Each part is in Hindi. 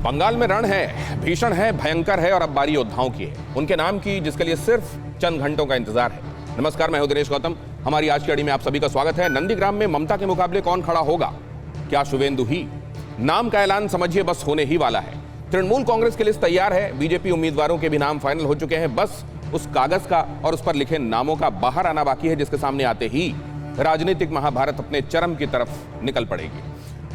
बंगाल में रण है, भीषण है, भयंकर है और अब बारी योद्धाओं की है, उनके नाम की, जिसके लिए सिर्फ चंद घंटों का इंतजार है। नमस्कार, मैं हूं दिनेश गौतम। हमारी आज की कड़ी में आप सभी का स्वागत है। नंदीग्राम में ममता के मुकाबले कौन खड़ा होगा? क्या शुवेंदु ही? नाम का ऐलान समझिए बस होने ही वाला है। तृणमूल कांग्रेस की लिस्ट तैयार है, बीजेपी उम्मीदवारों के भी नाम फाइनल हो चुके हैं। बस उस कागज का और उस पर लिखे नामों का बाहर आना बाकी है, जिसके सामने आते ही राजनीतिक महाभारत अपने चरम की तरफ निकल पड़ेगी।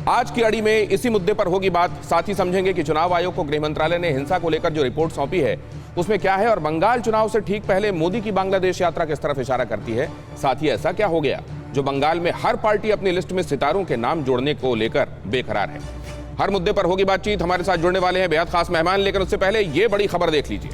आज की अड़ी में इसी मुद्दे पर होगी बात। साथ ही समझेंगे कि चुनाव आयोग को गृह मंत्रालय ने हिंसा को लेकर जो रिपोर्ट सौंपी है उसमें क्या है, और बंगाल चुनाव से ठीक पहले मोदी की बांग्लादेश यात्रा किस तरफ इशारा करती है। साथ ही ऐसा क्या हो गया जो बंगाल में हर पार्टी अपनी लिस्ट में सितारों के नाम जोड़ने को लेकर बेकरार है। हर मुद्दे पर होगी बातचीत। हमारे साथ जुड़ने वाले हैं बेहद खास मेहमान, लेकिन उससे पहले ये बड़ी खबर देख लीजिए।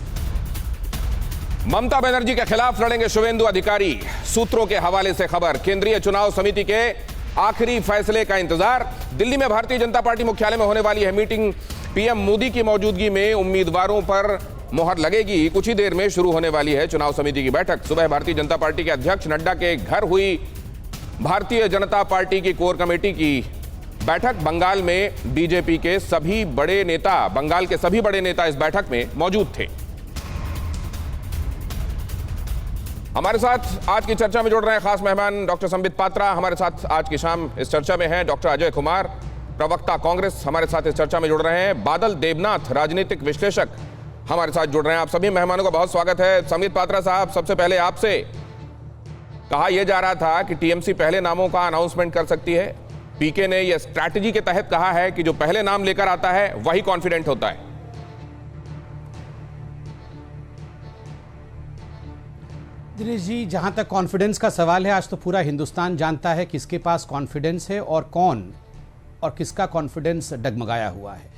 ममता बनर्जी के खिलाफ लड़ेंगे शुवेंदु अधिकारी। सूत्रों के हवाले से खबर, केंद्रीय चुनाव समिति के आखिरी फैसले का इंतजार। दिल्ली में भारतीय जनता पार्टी मुख्यालय में होने वाली है मीटिंग। पीएम मोदी की मौजूदगी में उम्मीदवारों पर मोहर लगेगी। कुछ ही देर में शुरू होने वाली है चुनाव समिति की बैठक। सुबह भारतीय जनता पार्टी के अध्यक्ष नड्डा के घर हुई भारतीय जनता पार्टी की कोर कमेटी की बैठक। बंगाल में बीजेपी के सभी बड़े नेता, बंगाल के सभी बड़े नेता इस बैठक में मौजूद थे। हमारे साथ आज की चर्चा में जुड़ रहे हैं खास मेहमान डॉक्टर संबित पात्रा। हमारे साथ आज की शाम इस चर्चा में हैं डॉक्टर अजय कुमार, प्रवक्ता कांग्रेस, हमारे साथ इस चर्चा में जुड़ रहे हैं। बादल देवनाथ, राजनीतिक विश्लेषक, हमारे साथ जुड़ रहे हैं। आप सभी मेहमानों का बहुत स्वागत है। संबित पात्रा साहब, सबसे पहले आपसे, कहा यह जा रहा था कि टीएमसी पहले नामों का अनाउंसमेंट कर सकती है। पीके ने यह स्ट्रैटेजी के तहत कहा है कि जो पहले नाम लेकर आता है वही कॉन्फिडेंट होता है। दिनेश जी, जहां तक कॉन्फिडेंस का सवाल है, आज तो पूरा हिंदुस्तान जानता है किसके पास कॉन्फिडेंस है और कौन और किसका कॉन्फिडेंस डगमगाया हुआ है।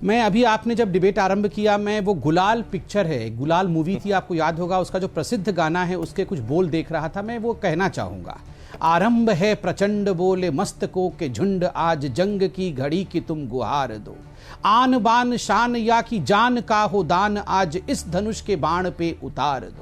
मैं अभी, आपने जब डिबेट आरंभ किया, मैं वो गुलाल पिक्चर है, गुलाल मूवी थी, आपको याद होगा, उसका जो प्रसिद्ध गाना है उसके कुछ बोल देख रहा था। मैं वो कहना चाहूंगा, आरंभ है प्रचंड बोले मस्तकों के झुंड, आज जंग की घड़ी की तुम गुहार दो, आन बान शान या की जान का हो दान, आज इस धनुष के बाण पे उतार दो।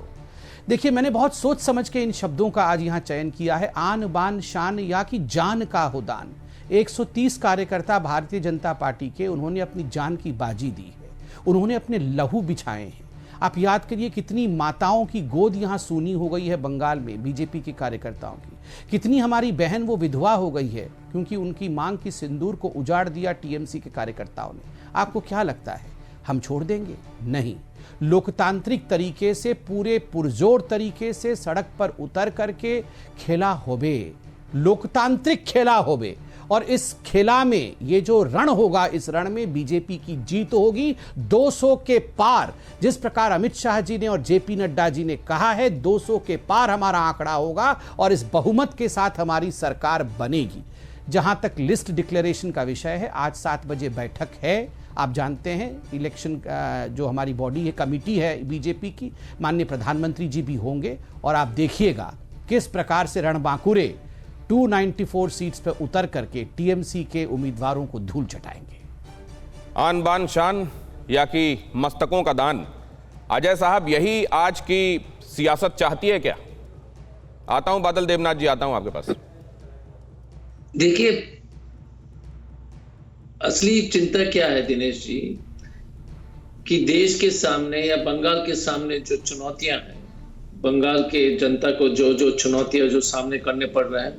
देखिए, मैंने बहुत सोच समझ के इन शब्दों का आज यहां चयन किया है। आन बान शान या की जान का हो दान। 130 कार्यकर्ता भारतीय जनता पार्टी के, उन्होंने अपनी जान की बाजी दी है, उन्होंने अपने लहू बिछाए हैं। आप याद करिए कितनी माताओं की गोद यहां सूनी हो गई है बंगाल में बीजेपी के कार्यकर्ताओं की। कितनी हमारी बहन वो विधवा हो गई है क्योंकि उनकी मांग की सिंदूर को उजाड़ दिया टीएमसी के कार्यकर्ताओं ने। आपको क्या लगता है हम छोड़ देंगे? नहीं। लोकतांत्रिक तरीके से, पूरे पुरजोर तरीके से सड़क पर उतर करके खेला होबे, लोकतांत्रिक खेला होबे, और इस खेला में ये जो रण होगा, इस रण में बीजेपी की जीत होगी 200 के पार। जिस प्रकार अमित शाह जी ने और जेपी नड्डा जी ने कहा है, 200 के पार हमारा आंकड़ा होगा और इस बहुमत के साथ हमारी सरकार बनेगी। जहां तक लिस्ट डिक्लेरेशन का विषय है, आज 7 बजे बैठक है। आप जानते हैं इलेक्शन जो हमारी बॉडी है, कमिटी है बीजेपी की, माननीय प्रधानमंत्री जी भी होंगे, और आप देखिएगा किस प्रकार से रणबांकुरे 294 सीट्स पर उतर करके टीएमसी के उम्मीदवारों को धूल चटाएंगे। आन बान शान या कि मस्तकों का दान। अजय साहब, यही आज की सियासत चाहती है क्या? आता हूं बादल देवनाथ जी, आता हूं आपके पास। देखिए, असली चिंता क्या है दिनेश जी, कि देश के सामने या बंगाल के सामने जो चुनौतियां हैं, बंगाल के जनता को जो जो चुनौतियां जो सामने करने पड़ रहे हैं,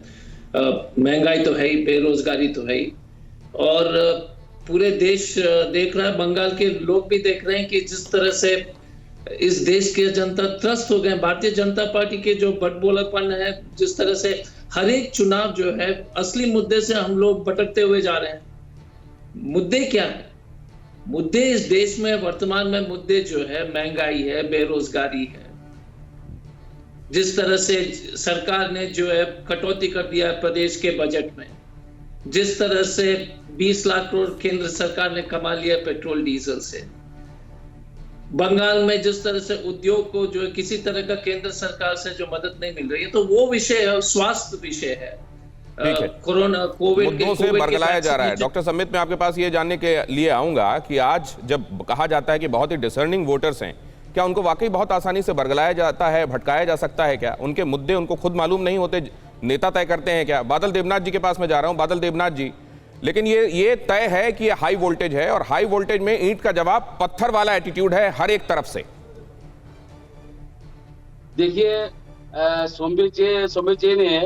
महंगाई तो है ही, बेरोजगारी तो है ही, और पूरे देश देख रहा है, बंगाल के लोग भी देख रहे हैं कि जिस तरह से इस देश की जनता त्रस्त हो गए। भारतीय जनता पार्टी के जो बटबोलापन है, जिस तरह से हर एक चुनाव जो है असली मुद्दे से हम लोग भटकते हुए जा रहे हैं। मुद्दे क्या है? मुद्दे इस देश में वर्तमान में मुद्दे जो है महंगाई है, बेरोजगारी है। जिस तरह से सरकार ने जो है कटौती कर दिया प्रदेश के बजट में, जिस तरह से 20 लाख करोड़ केंद्र सरकार ने कमा लिया पेट्रोल डीजल से, बंगाल में जिस तरह से उद्योग को जो है किसी तरह का केंद्र सरकार से जो मदद नहीं मिल रही है, तो वो विषय है, स्वास्थ्य विषय है। कोरोना कोविड मुद्दों से बरगलाया जा रहा है। डॉक्टर संबित, मैं आपके पास ये जानने के लिए आऊंगा कि आज जब कहा जाता है कि बहुत ही डिसर्निंग वोटर्स हैं, क्या उनको वाकई बहुत आसानी से बरगलाया जाता है, भटकाया जा सकता है क्या? उनके मुद्दे उनको खुद मालूम नहीं होते, नेता तय करते हैं क्या? बादल देवनाथ जी के पास मैं जा रहा हूं। बादल देवनाथ जी, लेकिन ये तय है कि ये हाई वोल्टेज है, और हाई वोल्टेज में ईंट का जवाब पत्थर वाला एटीट्यूड है हर एक तरफ से। देखिए सोम्बित जी ने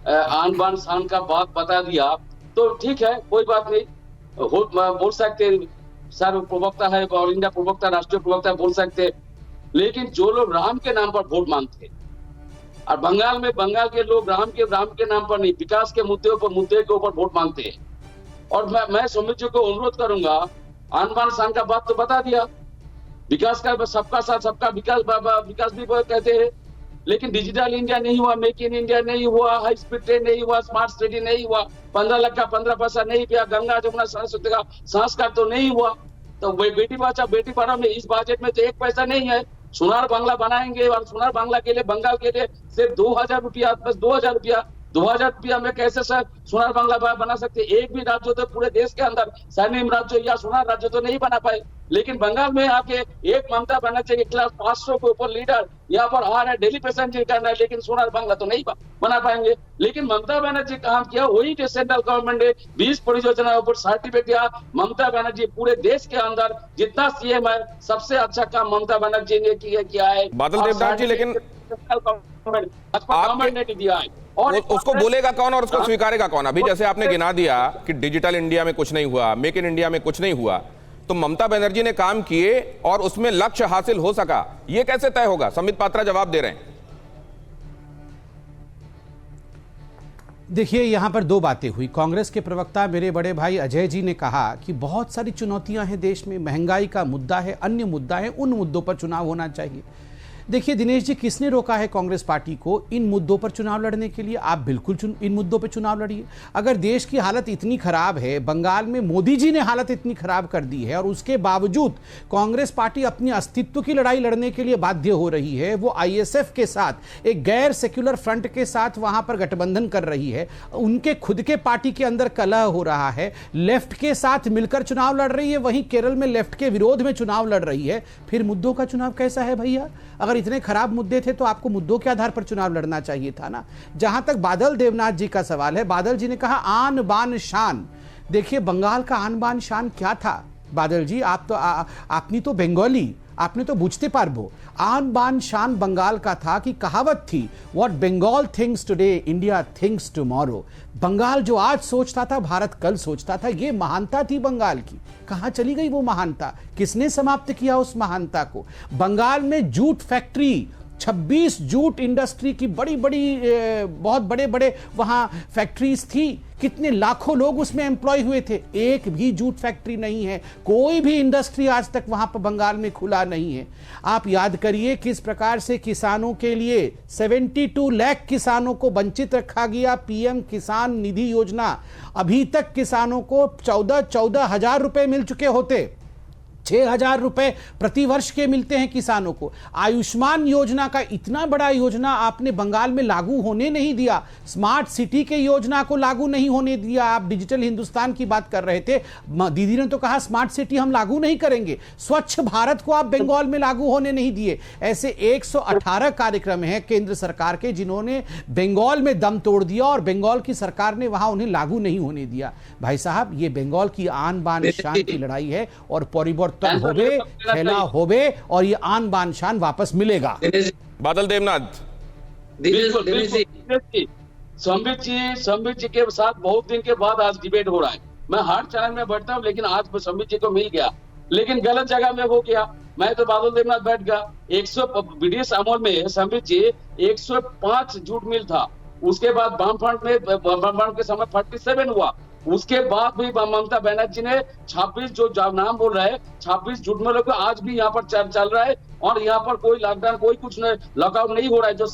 आन बान शान का बात बता दिया, तो ठीक है, कोई बात नहीं, बोल सकते, सर प्रवक्ता है, ऑल इंडिया प्रवक्ता, राष्ट्रीय प्रवक्ता बोल सकते। लेकिन जो लोग राम के नाम पर वोट मांगते, और बंगाल के लोग राम के नाम पर नहीं, विकास के मुद्दे के ऊपर वोट मांगते हैं। और मैं सोम्बित जी को अनुरोध करूंगा, आन बान शान का बात तो बता दिया, विकास का, सबका साथ सबका विकास भी कहते हैं, लेकिन डिजिटल इंडिया नहीं हुआ, मेक इन इंडिया नहीं हुआ, हाई स्पीड ट्रेन नहीं हुआ, स्मार्ट सिटी नहीं हुआ, 15 लाख का 15 पैसा नहीं दिया, गंगा जमुना सरस्वती का संस्कार तो नहीं हुआ। तो बेटी बचाओ बेटी पढ़ाओ में इस बजट में तो एक पैसा नहीं है। सोनार बांग्ला बनाएंगे, और सोनार बांग्ला के लिए बंगाल के लिए सिर्फ 2000 रुपया, बस 2000 रुपया में कैसे सर सोनार बांग्ला बना सकते? एक भी राज्य तो पूरे देश के अंदर स्वर्णिम राज्य या सोनार राज्य तो नहीं बना पाए, लेकिन बंगाल में आके एक ममता बनर्जी के खिलाफ 500 के ऊपर लीडर यहाँ पर आ रहा है, डेली पैसेंजर कर रहा है, लेकिन सोनार बांग्ला तो नहीं बना पाएंगे। लेकिन ममता बनर्जी काम किया, वही सेंट्रल गवर्नमेंट ने 20 परियोजनाओं पर सर्टिफिकेट दिया। ममता बनर्जी पूरे देश के अंदर जितना सीएम है, सबसे अच्छा काम ममता बनर्जी ने किया है। बादल देवनाथ जी, लेकिन गवर्नमेंट ने दिया है, और उसको बोलेगा कौन और उसको स्वीकारेगा कौन? अभी जैसे आपने गिना दिया कि डिजिटल इंडिया में कुछ नहीं हुआ, मेक इन इंडिया में कुछ नहीं हुआ, तो ममता बनर्जी ने काम किए और उसमें लक्ष्य हासिल हो सका, ये कैसे तय होगा? संबित पात्रा जवाब दे रहे हैं। देखिए, यहां पर दो बातें हुई। कांग्रेस के प्रवक्ता मेरे बड़े भाई अजय जी ने कहा कि बहुत सारी चुनौतियां हैं देश में, महंगाई का मुद्दा है, अन्य मुद्दा है, उन मुद्दों पर चुनाव होना चाहिए। देखिए दिनेश जी, किसने रोका है कांग्रेस पार्टी को इन मुद्दों पर चुनाव लड़ने के लिए? आप बिल्कुल इन मुद्दों पर चुनाव लड़िए। अगर देश की हालत इतनी खराब है, बंगाल में मोदी जी ने हालत इतनी खराब कर दी है, और उसके बावजूद कांग्रेस पार्टी अपनी अस्तित्व की लड़ाई लड़ने के लिए बाध्य हो रही है, वो आईएसएफ के साथ, एक गैर सेक्युलर फ्रंट के साथ वहां पर गठबंधन कर रही है, उनके खुद के पार्टी के अंदर कलह हो रहा है, लेफ्ट के साथ मिलकर चुनाव लड़ रही है, वहीं केरल में लेफ्ट के विरोध में चुनाव लड़ रही है, फिर मुद्दों का चुनाव कैसा है भैया? अगर इतने खराब मुद्दे थे तो आपको मुद्दों के आधार पर चुनाव लड़ना चाहिए था ना। जहां तक बादल देवनाथ जी का सवाल है, बादल जी ने कहा आन बान शान। देखिए, बंगाल का आन बान शान क्या था बादल जी? आपने तो बंगाली, आपने तो बुझते पारबो। आन बान शान बंगाल का था कि कहावत थी, what Bengal thinks today India thinks tomorrow. Bengal जो आज सोचता था, भारत कल सोचता था। ये महानता थी बंगाल की। कहां चली गई वो महानता? किसने समाप्त किया उस महानता को? बंगाल में जूट फैक्ट्री, 26 जूट इंडस्ट्री की बड़ी बड़ी बहुत बड़े बड़े वहां फैक्ट्रीज थी, कितने लाखों लोग उसमें एम्प्लॉय हुए थे। एक भी जूट फैक्ट्री नहीं है, कोई भी इंडस्ट्री आज तक वहां पर बंगाल में खुला नहीं है। आप याद करिए किस प्रकार से किसानों के लिए 72 लाख किसानों को वंचित रखा गया। पीएम किसान निधि योजना, अभी तक किसानों को 14 हजार रुपए मिल चुके होते, 6,000 रुपए प्रति वर्ष के मिलते हैं किसानों को। आयुष्मान योजना का इतना बड़ा योजना आपने बंगाल में लागू होने नहीं दिया। स्मार्ट सिटी के योजना को लागू नहीं होने दिया। आप डिजिटल हिंदुस्तान की बात कर रहे थे, दीदी ने तो कहा स्मार्ट सिटी हम लागू नहीं करेंगे। स्वच्छ भारत को आप बंगाल में लागू होने नहीं दिए। ऐसे 118 कार्यक्रम हैं केंद्र सरकार के जिन्होंने बंगाल में दम तोड़ दिया, और बंगाल की सरकार ने वहां उन्हें लागू नहीं होने दिया। भाई साहब, ये बंगाल की आन बान शान की लड़ाई है, और परिवर्तन होवे, खेला होवे, और ये आन बान शान वापस मिलेगा। बादल देवनाथ, संबित जी के साथ बहुत दिन के बाद आज डिबेट हो रहा है। मैं हर चैनल में बैठता हूँ, लेकिन आज संबित जी को मिल गया, लेकिन गलत जगह में हो गया। मैं तो बादल देवनाथ बैठ गया। 100 बीडीएस अमोल में संबित जी 105 जूट मिल था। उसके बाद वामफ्रंट में के समय 47 हुआ। उसके बाद भी ममता बनर्जी ने 26 जो नाम बोल रहा है, 26 जूट मिलों को आज भी यहाँ पर चल रहा है, और यहाँ पर कोई लॉकडाउन, कोई कुछ लॉकआउट नहीं हो रहा है। जो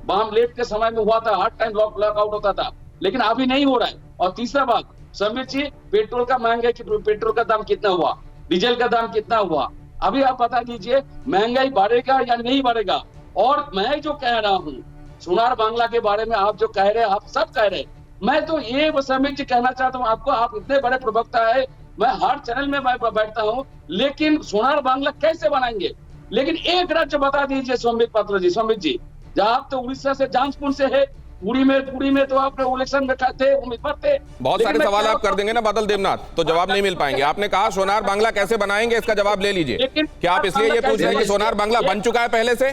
बाम लेट के समय में हुआ था, हर टाइम लॉकआउट होता था, लेकिन अभी नहीं हो रहा है। और तीसरा बात, संबित जी, पेट्रोल का महंगाई, पेट्रोल का दाम कितना हुआ, डीजल का दाम कितना हुआ, अभी आप बता दीजिए। महंगाई बढ़ेगा या नहीं बढ़ेगा? और मैं जो कह रहा हूँ सोनार बांग्ला के बारे में, आप जो कह रहे हैं, आप सब कह रहे हैं, मैं तो ये संबित जी कहना चाहता हूँ आपको, आप इतने बड़े प्रवक्ता है, मैं हर चैनल में मैं बैठता हूँ, लेकिन सोनार बांग्ला कैसे बनाएंगे? लेकिन एक राज्य बता दीजिए संबित पात्रा जी, संबित जी, आप तो उड़ीसा से, जांजपुर से है, पुरी में तो आपने इलेक्शन में थे, उम्मीदवार थे। बहुत सारे सवाल आप कर देंगे ना बादल देवनाथ, तो जवाब नहीं मिल पाएंगे। आपने कहा सोनार बांग्ला कैसे बनाएंगे, इसका जवाब ले लीजिए। क्या आप इसलिए ये पूछ रहे हैं कि सोनार बांग्ला बन चुका है पहले से,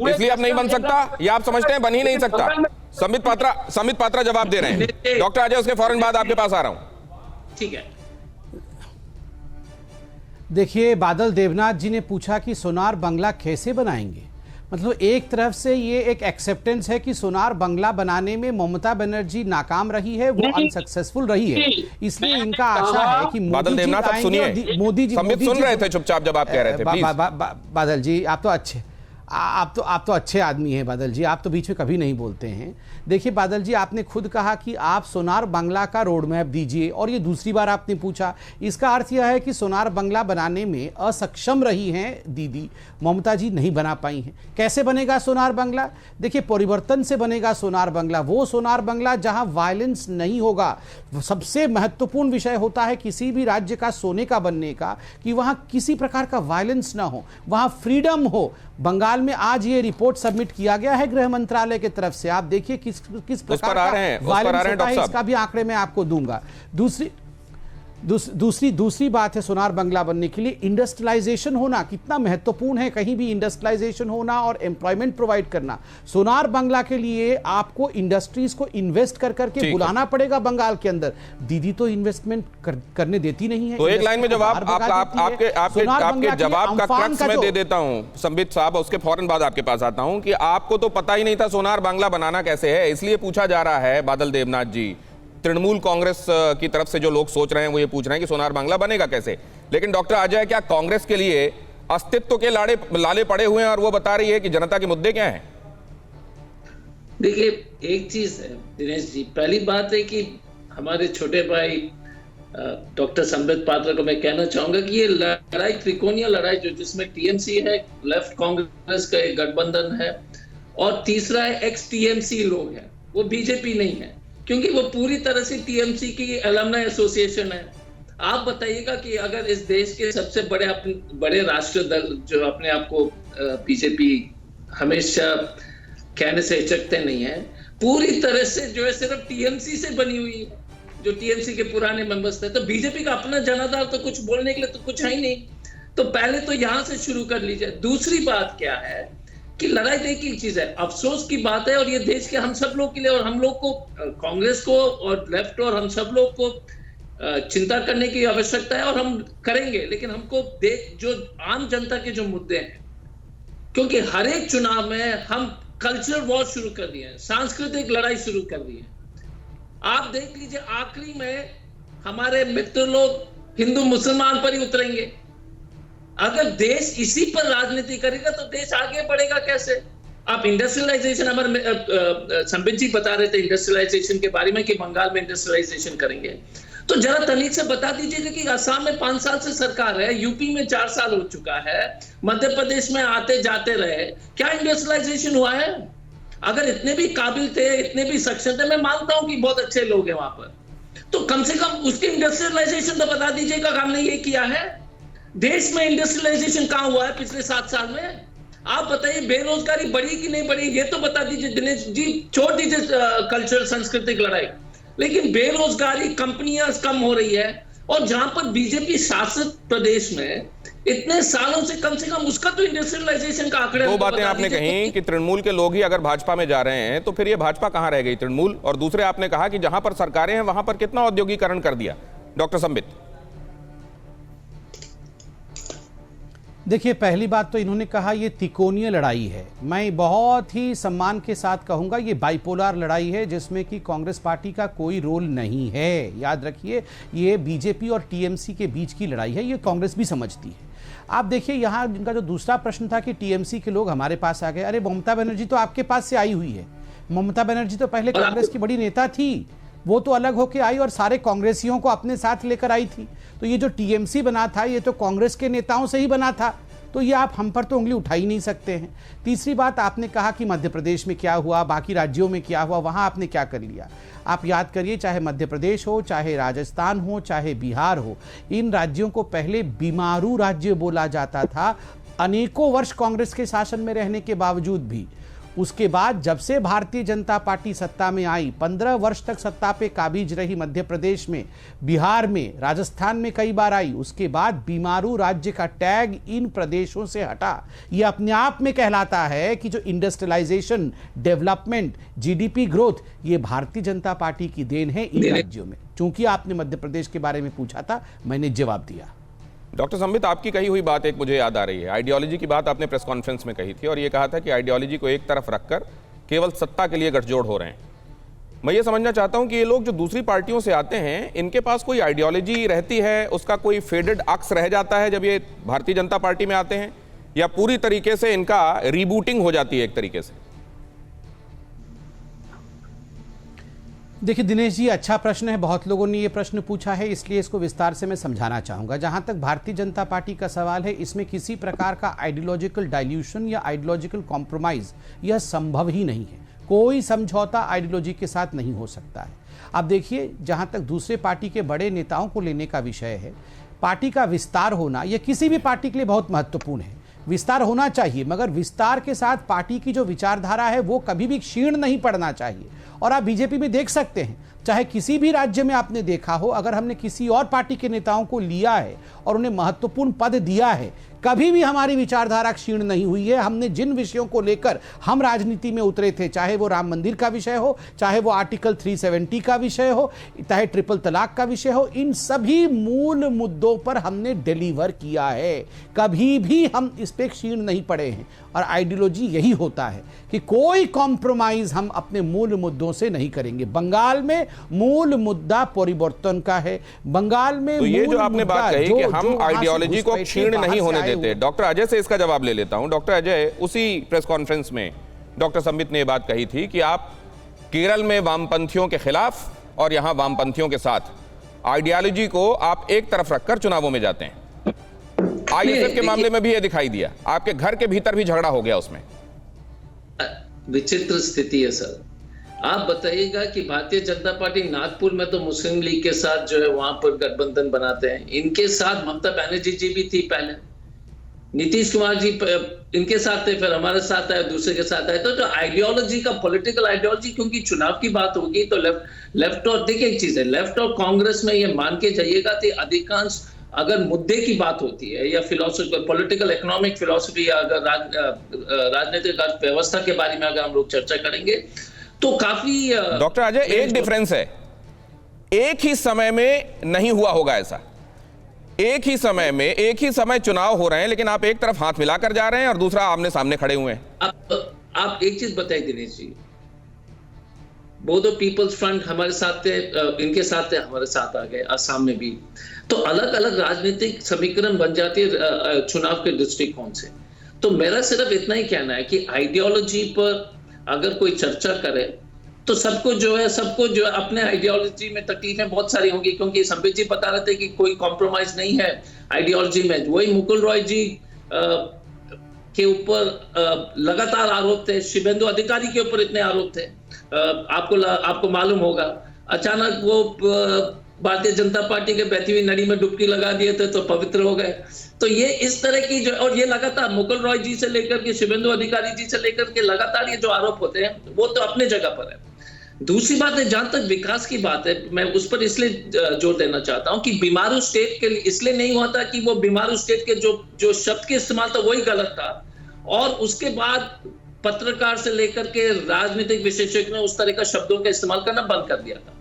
इसलिए अब नहीं बन सकता, या आप समझते हैं बन ही नहीं सकता? संबित पात्रा जवाब दे रहे हैं। डॉक्टर अजय, उसके फौरन बाद आपके पास आ रहा हूं। ठीक है, देखिए, बादल देवनाथ जी ने पूछा कि सोनार बंगला कैसे बनाएंगे। मतलब एक तरफ से ये एक एक्सेप्टेंस है कि सोनार बंगला बनाने में ममता बनर्जी नाकाम रही है, वो अनसक्सेसफुल रही है, इसलिए इनका आशा है कि बादल देवनाथ आप सुनिए, मोदी जी सुन रहे थे चुपचाप जब आप कह रहे थे। बादल जी, आप तो अच्छे आदमी हैं बादल जी, आप तो बीच में कभी नहीं बोलते हैं। देखिए बादल जी, आपने खुद कहा कि आप सोनार बंगला का रोड मैप दीजिए, और ये दूसरी बार आपने पूछा। इसका अर्थ यह है कि सोनार बंगला बनाने में असक्षम रही हैं दीदी ममता जी, नहीं बना पाई हैं। कैसे बनेगा सोनार बंगला? देखिए, परिवर्तन से बनेगा सोनार बंगला, वो सोनार बंगला जहां वायलेंस नहीं होगा। सबसे महत्वपूर्ण विषय होता है किसी भी राज्य का सोने का बनने का कि वहां किसी प्रकार का वायलेंस ना हो, वहां फ्रीडम हो। बंगाल में आज ये रिपोर्ट सबमिट किया गया है गृह मंत्रालय की तरफ से, आप देखिए किस प्रकार का वायलेंस होता है, इसका भी आंकड़े मैं आपको दूंगा। दूसरी बात है, सोनार बंगला बनने के लिए इंडस्ट्रियलाइजेशन होना कितना महत्वपूर्ण है। कहीं भी इंडस्ट्रियलाइजेशन होना और एम्प्लॉयमेंट प्रोवाइड करना। सोनार बंगला के लिए आपको इंडस्ट्रीज को इन्वेस्ट कर करके बुलाना पड़ेगा बंगाल के अंदर। दीदी तो इन्वेस्टमेंट करने देती नहीं है। तो एक लाइन में जवाब आपके जवाब का क्रक्स मैं दे देता हूं संबित साहब, उसके फौरन बाद आपके पास आता हूं कि आपको तो पता ही नहीं था सोनार बांग्ला बनाना कैसे है, इसलिए पूछा जा रहा है। बादल देवनाथ जी, तृणमूल कांग्रेस की तरफ से जो लोग सोच रहे हैं वो ये पूछ रहे हैं कि सोनार बांग्ला बनेगा कैसे। लेकिन डॉक्टर अजय, क्या कांग्रेस के लिए अस्तित्व के लाले पड़े हुए हैं और वो बता रही है कि जनता के मुद्दे क्या हैं? देखिए, एक चीज है दिनेश जी, पहली बात है कि हमारे छोटे भाई डॉक्टर संबित पात्रा को मैं कहना चाहूंगा कि ये लड़ाई त्रिकोणीय लड़ाई जो जिसमें टीएमसी है, लेफ्ट कांग्रेस का एक गठबंधन है, और तीसरा है एक्स टीएमसी लोग हैं, वो बीजेपी नहीं है, क्योंकि वो पूरी तरह से टीएमसी की एलमनाई एसोसिएशन है। आप बताइएगा कि अगर इस देश के सबसे बड़े राष्ट्रीय दल जो अपने आप को बीजेपी हमेशा कहने से हिचकते नहीं है, पूरी तरह से जो है सिर्फ टीएमसी से बनी हुई है, जो टीएमसी के पुराने मेंबर्स थे, तो बीजेपी का अपना जनाधार तो कुछ बोलने के लिए तो कुछ है ही नहीं। तो पहले तो यहां से शुरू कर लीजिए। दूसरी बात क्या है कि लड़ाई तो एक ही चीज है, अफसोस की बात है, और ये देश के हम सब लोग के लिए, और हम लोग को, कांग्रेस को और लेफ्ट और हम सब लोग को चिंता करने की आवश्यकता है, और हम करेंगे। लेकिन हमको जो आम जनता के जो मुद्दे हैं, क्योंकि हर एक चुनाव में हम कल्चरल वॉर शुरू कर दिए हैं, सांस्कृतिक लड़ाई शुरू कर दी है। आप देख लीजिए, आखिरी में हमारे मित्र लोग हिंदू मुसलमान पर ही उतरेंगे। अगर देश इसी पर राजनीति करेगा तो देश आगे बढ़ेगा कैसे? आप इंडस्ट्रियलाइजेशन, हमारे संबित जी बता रहे थे इंडस्ट्रियलाइजेशन के बारे में कि बंगाल में इंडस्ट्रियलाइजेशन करेंगे, तो जरा तनिक से बता दीजिएगा कि असम में 5 साल से सरकार है, यूपी में 4 साल हो चुका है, मध्य प्रदेश में आते जाते रहे, क्या इंडस्ट्रियलाइजेशन हुआ है? अगर इतने भी काबिल थे, इतने भी सक्षम थे, मैं मानता हूं कि बहुत अच्छे लोग हैं वहां पर, तो कम से कम उसके इंडस्ट्रियलाइजेशन तो बता दीजिएगा कि हमने ये किया है। देश में इंडस्ट्रियलाइजेशन कहां हुआ है पिछले 7 साल में? आप बताइए, बेरोजगारी बढ़ी कि नहीं बढ़ी, ये तो बता दीजिए। दिनेश जी, छोड़ दीजिए कल्चरल सांस्कृतिक लड़ाई, लेकिन बेरोजगारी, कंपनियां कम हो रही है, और जहां पर बीजेपी शासित प्रदेश में इतने सालों से कम उसका तो इंडस्ट्रियलाइजेशन का आंकड़े। दो बातें आपने कही कि तृणमूल के लोग ही अगर भाजपा में जा रहे हैं तो फिर ये भाजपा कहां रह गई, तृणमूल? और दूसरे आपने कहा कि जहां पर सरकारें हैं वहां पर कितना औद्योगिकरण कर दिया। डॉक्टर संबित, देखिए, पहली बात तो इन्होंने कहा ये त्रिकोणीय लड़ाई है। मैं बहुत ही सम्मान के साथ कहूंगा ये बाइपोलर लड़ाई है, जिसमें कि कांग्रेस पार्टी का कोई रोल नहीं है। याद रखिए, ये बीजेपी और टीएमसी के बीच की लड़ाई है, ये कांग्रेस भी समझती है। आप देखिए, यहाँ जिनका जो दूसरा प्रश्न था कि टीएमसी के लोग हमारे पास आ गए, अरे ममता बनर्जी तो आपके पास से आई हुई है। ममता बनर्जी तो पहले कांग्रेस की बड़ी नेता थी, वो तो अलग होके आई और सारे कांग्रेसियों को अपने साथ लेकर आई थी। तो ये जो टीएमसी बना था, ये तो कांग्रेस के नेताओं से ही बना था, तो ये आप हम पर तो उंगली उठा ही नहीं सकते हैं। तीसरी बात, आपने कहा कि मध्य प्रदेश में क्या हुआ, बाकी राज्यों में क्या हुआ, वहां आपने क्या कर लिया। आप याद करिए, चाहे मध्य प्रदेश हो, चाहे राजस्थान हो, चाहे बिहार हो, इन राज्यों को पहले बीमारू राज्य बोला जाता था, अनेकों वर्ष कांग्रेस के शासन में रहने के बावजूद भी। उसके बाद जब से भारतीय जनता पार्टी सत्ता में आई, 15 वर्ष तक सत्ता पे काबिज रही, मध्य प्रदेश में, बिहार में, राजस्थान में कई बार आई, उसके बाद बीमारू राज्य का टैग इन प्रदेशों से हटा। यह अपने आप में कहलाता है कि जो इंडस्ट्रियलाइजेशन, डेवलपमेंट, जीडीपी ग्रोथ, ये भारतीय जनता पार्टी की देन है इन राज्यों में। चूंकि आपने मध्य प्रदेश के बारे में पूछा था, मैंने जवाब दिया। डॉक्टर संबित, आपकी कही हुई बात एक मुझे याद आ रही है। आइडियोलॉजी की बात आपने प्रेस कॉन्फ्रेंस में कही थी और ये कहा था कि आइडियोलॉजी को एक तरफ रखकर केवल सत्ता के लिए गठजोड़ हो रहे हैं। मैं ये समझना चाहता हूं कि ये लोग जो दूसरी पार्टियों से आते हैं, इनके पास कोई आइडियोलॉजी रहती है, उसका कोई फेडेड अक्स रह जाता है जब ये भारतीय जनता पार्टी में आते हैं, या पूरी तरीके से इनका रीबूटिंग हो जाती है एक तरीके से? देखिए दिनेश जी, अच्छा प्रश्न है। बहुत लोगों ने ये प्रश्न पूछा है, इसलिए इसको विस्तार से मैं समझाना चाहूँगा। जहाँ तक भारतीय जनता पार्टी का सवाल है, इसमें किसी प्रकार का आइडियोलॉजिकल डाइल्यूशन या आइडियोलॉजिकल कॉम्प्रोमाइज़ यह संभव ही नहीं है। कोई समझौता आइडियोलॉजी के साथ नहीं हो सकता है। अब देखिए, जहाँ तक दूसरे पार्टी के बड़े नेताओं को लेने का विषय है, पार्टी का विस्तार होना यह किसी भी पार्टी के लिए बहुत महत्वपूर्ण है। विस्तार होना चाहिए, मगर विस्तार के साथ पार्टी की जो विचारधारा है वो कभी भी क्षीण नहीं पड़ना चाहिए। और आप बीजेपी में देख सकते हैं, चाहे किसी भी राज्य में आपने देखा हो, अगर हमने किसी और पार्टी के नेताओं को लिया है और उन्हें महत्वपूर्ण पद दिया है, कभी भी हमारी विचारधारा क्षीण नहीं हुई है। हमने जिन विषयों को लेकर हम राजनीति में उतरे थे, चाहे वो राम मंदिर का विषय हो, चाहे वो आर्टिकल 370 का विषय हो, चाहे ट्रिपल तलाक का विषय हो, इन सभी मूल मुद्दों पर हमने डिलीवर किया है। कभी भी हम इस पे क्षीण नहीं पड़े हैं। और आइडियोलॉजी यही होता है कि कोई कॉम्प्रोमाइज हम अपने मूल मुद्दों से नहीं करेंगे। बंगाल में मूल मुद्दा परिवर्तन का है। बंगाल में तो ये जो आपने बात कही कि हम आइडियोलॉजी को क्षीण नहीं होने देते, डॉक्टर अजय से इसका जवाब ले लेता हूं। डॉक्टर अजय, उसी प्रेस कॉन्फ्रेंस में डॉक्टर संबित ने यह बात कही थी कि आप केरल में वामपंथियों के खिलाफ और यहां वामपंथियों के साथ, आइडियोलॉजी को आप एक तरफ रखकर चुनावों में जाते हैं। आईएसएफ के मामले में भी यह दिखाई दिया, आपके घर के भीतर भी झगड़ा हो गया उसमें। विचित्र स्थिति है सर। आप बताइएगा कि भारतीय जनता पार्टी नागपुर में तो मुस्लिम लीग के साथ जो है वहां पर गठबंधन बनाते हैं। इनके साथ ममता बनर्जी जी भी थी, पहले नीतीश कुमार जी इनके साथ थे, फिर हमारे साथ आए, दूसरे के साथ आए। तो जो आइडियोलॉजी का, पॉलिटिकल आइडियोलॉजी, क्योंकि चुनाव की बात होगी तो लेफ्ट और, देखिए एक चीज है, लेफ्ट और कांग्रेस में ये मान के जाइएगा कि अधिकांश अगर मुद्दे की बात होती है या फिलोसफी, पॉलिटिकल इकोनॉमिक फिलोसफी, या अगर राजनीतिक अर्थव्यवस्था के बारे में अगर हम लोग चर्चा करेंगे तो काफी डॉक्टर अजय, एक डिफरेंस है, एक ही समय में नहीं हुआ होगा ऐसा। एक ही समय में, एक ही समय चुनाव हो रहे हैं, लेकिन आप एक तरफ हाथ मिलाकर जा रहे हैं और दूसरा आमने सामने खड़े हुए हैं। आप एक चीज बताइए दिनेश जी, बोधो पीपल्स फ्रंट हमारे साथ थे, इनके साथ थे, हमारे साथ आ गए, असम में भी। तो अलग अलग राजनीतिक समीकरण बन जाती है चुनाव के दृष्टिकोण से। तो मेरा सिर्फ इतना ही कहना है कि आइडियोलॉजी पर अगर कोई चर्चा करे तो सबको जो है अपने आइडियोलॉजी में तकलीफें बहुत सारी होंगी, क्योंकि संबित जी बता रहे थे कि कोई कॉम्प्रोमाइज नहीं है आइडियोलॉजी में। वही मुकुल रॉय जी के ऊपर लगातार आरोप थे, शुभेंदु अधिकारी के ऊपर इतने आरोप थे, आपको मालूम होगा। अचानक वो भारतीय जनता पार्टी के बहती हुई नदी में डुबकी लगा दिए थे तो पवित्र हो गए। तो ये इस तरह की जो, और ये लगातार मुकुल रॉय जी से लेकर के शुभेंदु अधिकारी जी से लेकर के लगातार ये जो आरोप होते हैं वो तो अपने जगह पर है। दूसरी बात है, जहां तक विकास की बात है, मैं उस पर इसलिए जोर देना चाहता हूं कि बीमारू स्टेट के लिए इसलिए नहीं हुआ था कि वो बीमारू स्टेट के जो शब्द के इस्तेमाल था वही गलत था, और उसके बाद पत्रकार से लेकर के राजनीतिक विशेषज्ञ ने उस तरह का शब्दों का इस्तेमाल करना बंद कर दिया था।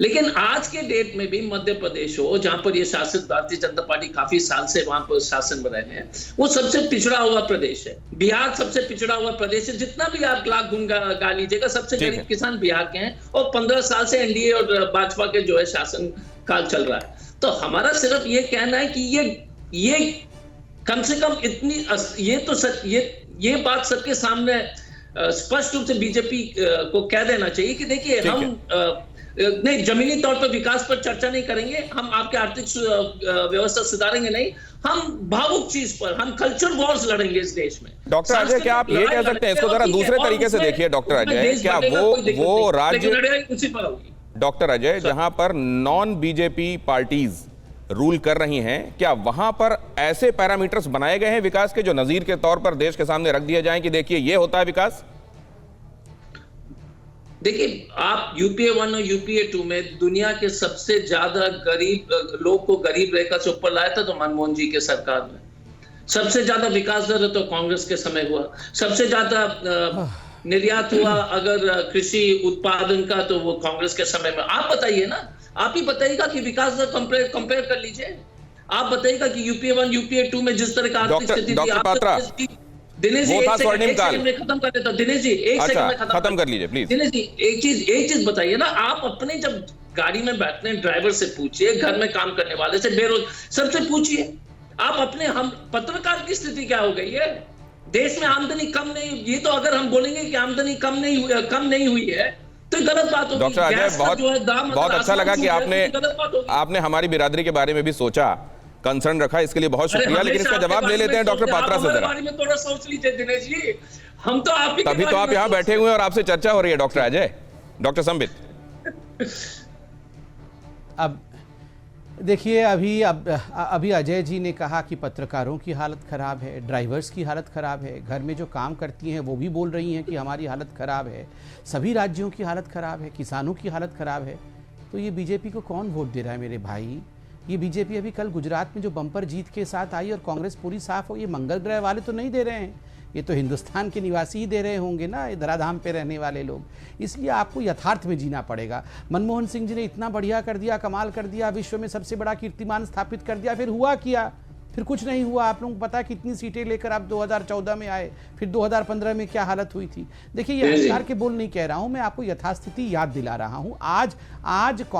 लेकिन आज के डेट में भी मध्य प्रदेश हो, जहां पर ये शासित भारतीय जनता पार्टी काफी साल से वहां पर शासन में रहे हैं, वो सबसे पिछड़ा हुआ प्रदेश है। बिहार सबसे पिछड़ा हुआ प्रदेश है। जितना भी आप लाख गुण गा लीजिएगा, सबसे गरीब किसान बिहार के हैं, और 15 साल से एनडीए और भाजपा के जो है शासन काल चल रहा है। तो हमारा सिर्फ ये कहना है कि ये कम से कम इतनी, ये तो सच, ये बात सबके सामने स्पष्ट रूप से बीजेपी को कह देना चाहिए कि देखिए, हम नहीं, जमीनी तौर पर विकास पर चर्चा नहीं करेंगे, हम आपके आर्थिक व्यवस्था सुधारेंगे नहीं, हम भावुक चीज पर, हम कल्चर वॉर्स लड़ेंगे इस देश में। डॉक्टर अजय, क्या आप ये कह सकते हैं, इसको जरा दूसरे तरीके से देखिए डॉक्टर अजय, क्या वो राज्य, डॉक्टर अजय, जहां पर नॉन बीजेपी पार्टीज रूल कर रही हैं, क्या वहां पर ऐसे पैरामीटर्स बनाए गए हैं विकास के जो नजीर के तौर पर देश के सामने रख दिए जाएं कि देखिए ये होता है विकास? देखिए, आप यूपीए 1 और यूपीए 2 में दुनिया के सबसे ज्यादा गरीब लोग को गरीब रेखा से ऊपर लाया था तो मनमोहन जी के सरकार में। सबसे ज्यादा विकास दर तो कांग्रेस के समय हुआ। सबसे ज्यादा निर्यात हुआ अगर कृषि उत्पादन का तो वो कांग्रेस के समय में। आप बताइए ना, आप ही बताइएगा कि विकास दर कंपेयर कर लीजिए। आप बताइएगा कि यूपीए 1 यूपीए 2 में जिस तरह का आर्थिक स्थिति थी। दिनेश जी, एक सेकंड में खत्म कर देता हूं। दिनेश जी, एक सेकंड में खत्म कर लीजिए प्लीज। दिनेश जी, एक चीज बताइए ना, आप अपने जब गाड़ी में बैठते हैं ड्राइवर से पूछिए, घर में काम करने वाले से, सबसे पूछिए। आप अपने, हम पत्रकार की स्थिति क्या हो गई है? देश में आमदनी कम नहीं, ये तो अगर हम बोलेंगे कि आमदनी कम नहीं हुई है तो गलत बात होगी। डॉक्टर अजय, बहुत अच्छा लगा कि आपने हमारी बिरादरी के बारे में भी सोचा, कंसर्न रखा, इसके लिए बहुत शुक्रिया। लेकिन इसका जवाब ले लेते हैं डॉक्टर पात्रा से जरा। थोड़ा सोच लीजिए दिनेश जी, हम तो आप तभी तो आप यहाँ बैठे हुए हैं और आपसे चर्चा हो रही है। डॉक्टर अजय, डॉक्टर संबित, अब देखिए, अभी अजय जी ने कहा कि पत्रकारों की हालत ख़राब है, ड्राइवर्स की हालत ख़राब है, घर में जो काम करती हैं वो भी बोल रही हैं कि हमारी हालत ख़राब है, सभी राज्यों की हालत ख़राब है, किसानों की हालत ख़राब है। तो ये बीजेपी को कौन वोट दे रहा है मेरे भाई? ये बीजेपी अभी कल गुजरात में जो बम्पर जीत के साथ आई और कांग्रेस पूरी साफ हो, ये मंगल ग्रह वाले तो नहीं दे रहे हैं, ये तो हिंदुस्तान के निवासी ही दे रहे होंगे ना, धराधाम पे रहने वाले लोग। इसलिए आपको यथार्थ में जीना पड़ेगा। मनमोहन सिंह जी ने इतना बढ़िया कर दिया, कमाल कर दिया, विश्व में सबसे बड़ा कीर्तिमान स्थापित कर दिया, फिर हुआ क्या? फिर कुछ नहीं हुआ। आप लोगों को पता है कितनी सीटें लेकर आप 2014 में आए, फिर 2015 में क्या हालत हुई थी। देखिए, ये अहंकार के बोल नहीं कह रहा हूं मैं, आपको यथास्थिति याद दिला रहा हूं। आज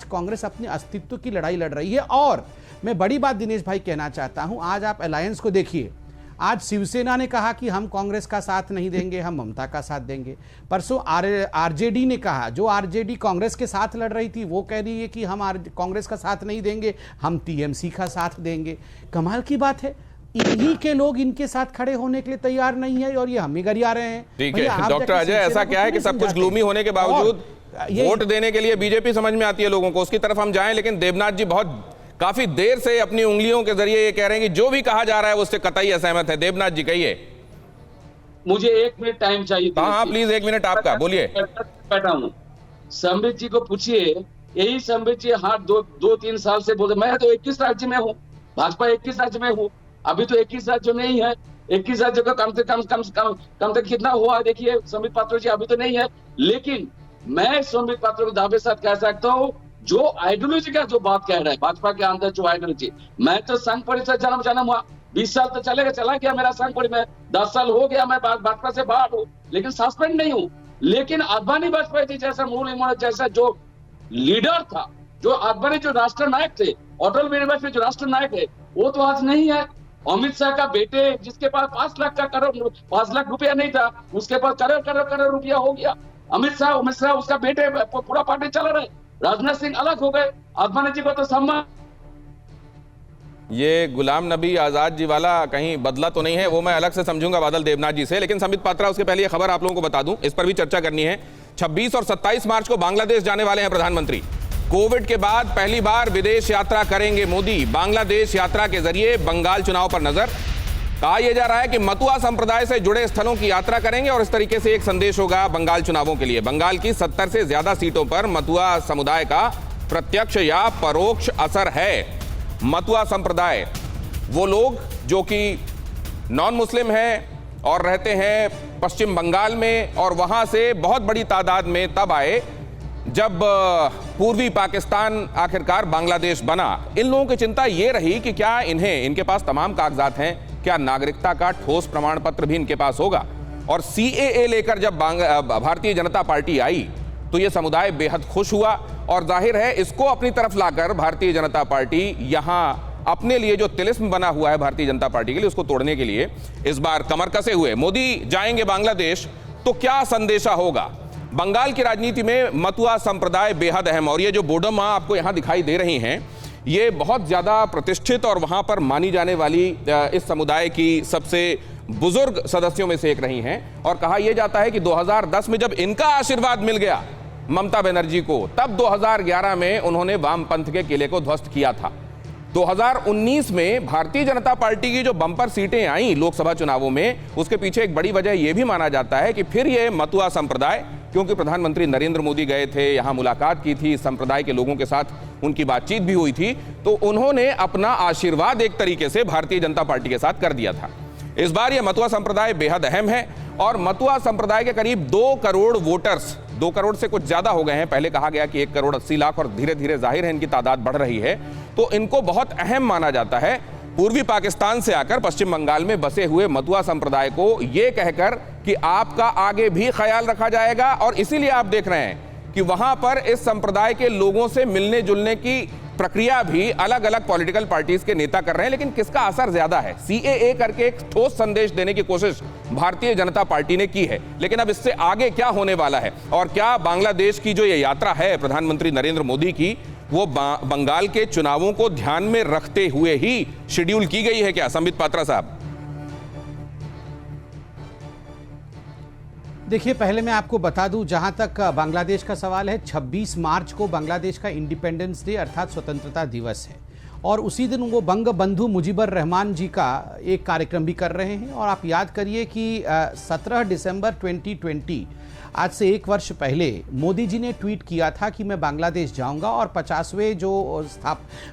कांग्रेस अपने अस्तित्व की लड़ाई लड़ रही है। और मैं बड़ी बात दिनेश भाई कहना चाहता हूं, आज आप अलायंस को देखिए। आज शिवसेना ने कहा कि हम कांग्रेस का साथ नहीं देंगे, हम ममता का साथ देंगे। परसों आरजेडी ने कहा, जो आरजेडी कांग्रेस के साथ लड़ रही थी वो कह रही है कि हम कांग्रेस का साथ नहीं देंगे, हम टीएमसी का साथ देंगे। कमाल की बात है, इन्हीं के लोग इनके साथ खड़े होने के लिए तैयार नहीं है और ये हम ही गरिया रहे हैं। ठीक है डॉक्टर अजय, ऐसा क्या है कि सब कुछ ग्लूमी होने के बावजूद वोट देने के लिए बीजेपी समझ में आती है लोगों को, उसकी तरफ हम जाएं। लेकिन देवनाथ जी काफी देर से अपनी उंगलियों के जरिए ये कह रहे हैं कि जो भी कहा जा रहा है उससे कतई असहमत है। देवनाथ जी कहिए। मुझे 1 मिनट टाइम चाहिए। हाँ, प्लीज 1 मिनट आपका, बोलिए। बैठा हूँ, संबित जी को पूछिए। यही संबित जी 2-3 साल से बोलते मैं तो 21 राज्य में हूँ, भाजपा 21 राज्य में हूँ। अभी तो 21 राज्य में ही है, 21 राज्य का कम से कम कितना हुआ देखिए संबित पात्रा जी, अभी तो नहीं है। लेकिन मैं संबित पात्रा को दावे साथ कह सकता हूँ, जो आइडियोलॉजी का जो बात कह रहा है भाजपा के अंदर, जो आइडियोलॉजी, मैं तो संघ परिषद जन्म हुआ, 20 साल तो चला गया मेरा संघ परिषद में, 10 साल हो गया मैं भाजपा से बाहर हूँ, लेकिन सस्पेंड नहीं हूँ। लेकिन आडवाणी वाजपेयी जी जैसा, मुरली जैसा जो लीडर था, जो आडवाणी जो राष्ट्र नायक थे, अटल बिहारी वाजपेयी जो राष्ट्र नायक है, वो तो आज नहीं है। अमित शाह का बेटे, जिसके पास 5 लाख रुपया नहीं था, उसके पास करोड़ रुपया हो गया। अमित शाह उसका बेटे पूरा पार्टी चला रहे। राजनाथ सिंह अलग हो गए, आडवाणी जी को तो सम्मान। ये गुलाम नबी आजाद जी वाला कहीं बदला तो नहीं है, वो मैं अलग से समझूंगा बादल देवनाथ जी से। लेकिन संबित पात्रा, उसके पहले ये खबर आप लोगों को बता दूं, इस पर भी चर्चा करनी है। 26 और 27 मार्च को बांग्लादेश जाने वाले हैं प्रधानमंत्री। कोविड के बाद पहली बार विदेश यात्रा करेंगे मोदी। बांग्लादेश यात्रा के जरिए बंगाल चुनाव पर नजर। कहा यह जा रहा है कि मतुआ संप्रदाय से जुड़े स्थलों की यात्रा करेंगे और इस तरीके से एक संदेश होगा बंगाल चुनावों के लिए। बंगाल की 70 से ज्यादा सीटों पर मतुआ समुदाय का प्रत्यक्ष या परोक्ष असर है। मतुआ संप्रदाय वो लोग जो कि नॉन मुस्लिम हैं और रहते हैं पश्चिम बंगाल में, और वहां से बहुत बड़ी तादाद में तब आए जब पूर्वी पाकिस्तान आखिरकार बांग्लादेश बना। इन लोगों की चिंता ये रही कि क्या इनके पास तमाम कागजात हैं, क्या नागरिकता का ठोस प्रमाण पत्र भी इनके पास होगा। और सीएए लेकर जब भारतीय जनता पार्टी आई तो यह समुदाय बेहद खुश हुआ और जाहिर है इसको अपनी तरफ लाकर भारतीय जनता पार्टी यहां अपने लिए जो तिलिस्म बना हुआ है भारतीय जनता पार्टी के लिए, उसको तोड़ने के लिए इस बार कमर कसे हुए। मोदी जाएंगे बांग्लादेश तो क्या संदेशा होगा? बंगाल की राजनीति में मतुआ संप्रदाय बेहद अहम, और ये जो बोडो मां आपको यहां दिखाई दे रही हैं, ये बहुत ज्यादा प्रतिष्ठित और वहां पर मानी जाने वाली इस समुदाय की सबसे बुजुर्ग सदस्यों में से एक रही हैं। और कहा यह जाता है कि 2010 में जब इनका आशीर्वाद मिल गया ममता बनर्जी को, तब 2011 में उन्होंने वामपंथ के किले को ध्वस्त किया था। 2019 में भारतीय जनता पार्टी की जो बंपर सीटें आई लोकसभा चुनावों में, उसके पीछे एक बड़ी वजह यह भी माना जाता है कि फिर यह मतुआ संप्रदाय क्योंकि प्रधानमंत्री नरेंद्र मोदी गए थे, यहाँ मुलाकात की थी, संप्रदाय के लोगों के साथ उनकी बातचीत भी हुई थी, तो उन्होंने अपना आशीर्वाद एक तरीके से भारतीय जनता पार्टी के साथ कर दिया था। इस बार यह मतुआ संप्रदाय बेहद अहम है और मतुआ संप्रदाय के करीब 2 करोड़ वोटर्स, 2 करोड़ से कुछ ज्यादा हो गए हैं, पहले कहा गया कि 1 करोड़ 80 लाख और धीरे धीरे जाहिर है इनकी तादाद बढ़ रही है, तो इनको बहुत अहम माना जाता है। पूर्वी पाकिस्तान से आकर पश्चिम बंगाल में बसे हुए मतुआ संप्रदाय को यह कहकर कि आपका आगे भी ख्याल रखा जाएगा, और इसीलिए आप देख रहे हैं कि वहां पर इस संप्रदाय के लोगों से मिलने जुलने की प्रक्रिया भी अलग अलग पॉलिटिकल पार्टीज के नेता कर रहे हैं। लेकिन किसका असर ज्यादा है? सीएए करके एक ठोस संदेश देने की कोशिश भारतीय जनता पार्टी ने की है, लेकिन अब इससे आगे क्या होने वाला है और क्या बांग्लादेश की जो ये यात्रा है प्रधानमंत्री नरेंद्र मोदी की, वो बंगाल के चुनावों को ध्यान में रखते हुए ही शेड्यूल की गई है क्या, संबित पात्रा साहब? देखिए, पहले मैं आपको बता दूं, जहां तक बांग्लादेश का सवाल है, 26 मार्च को बांग्लादेश का इंडिपेंडेंस डे अर्थात स्वतंत्रता दिवस है, और उसी दिन वो बंग बंधु मुजीबर रहमान जी का एक कार्यक्रम भी कर रहे हैं। और आप याद करिए कि 17 दिसंबर 2020, आज से 1 वर्ष पहले मोदी जी ने ट्वीट किया था कि मैं बांग्लादेश जाऊंगा और 50वें जो